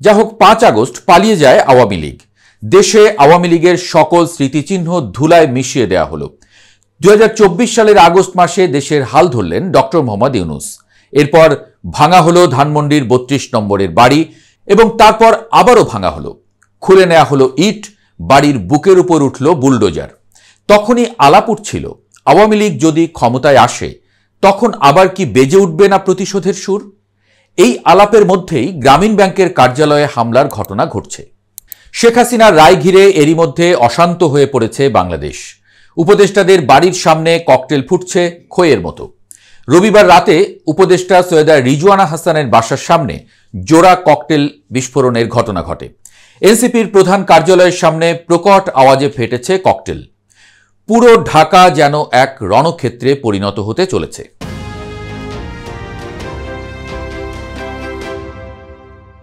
যা হোক, 5 আগস্ট পালিয়ে যায় আওয়ামী লীগ। দেশে আওয়ামী লীগের সকল স্মৃতিচিহ্ন ধুলায় মিশিয়ে দেওয়া হলো। 2024 সালের আগস্ট মাসে দেশের হাল ধরলেন ডক্টর মোহাম্মদ ইউনূস। এরপর ভাঙা হলো ধানমন্ডির 32 নম্বরের বাড়ি এবং তারপর আবারও ভাঙা হলো। খুলে নেওয়া হলো ইট, বাড়ির বুকের উপর উঠল বুলডোজার। তখনই আলাপ উঠছিল, আওয়ামী লীগ যদি ক্ষমতায় আসে তখন আবার কি বেজে উঠবে না প্রতিশোধের সুর। এই আলাপের মধ্যেই গ্রামীণ ব্যাংকের কার্যালয়ে হামলার ঘটনা ঘটছে। শেখ হাসিনার রায় ঘিরে এরই মধ্যে অশান্ত হয়ে পড়েছে বাংলাদেশ। উপদেষ্টাদের বাড়ির সামনে ককটেল ফুটছে খইয়ের মতো। রবিবার রাতে উপদেষ্টা সৈয়দা রিজওয়ানা হাসানের বাসার সামনে জোড়া ককটেল বিস্ফোরণের ঘটনা ঘটে। এনসিপির প্রধান কার্যালয়ের সামনে প্রকট আওয়াজে ফেটেছে ককটেল। পুরো ঢাকা যেন এক রণক্ষেত্রে পরিণত হতে চলেছে।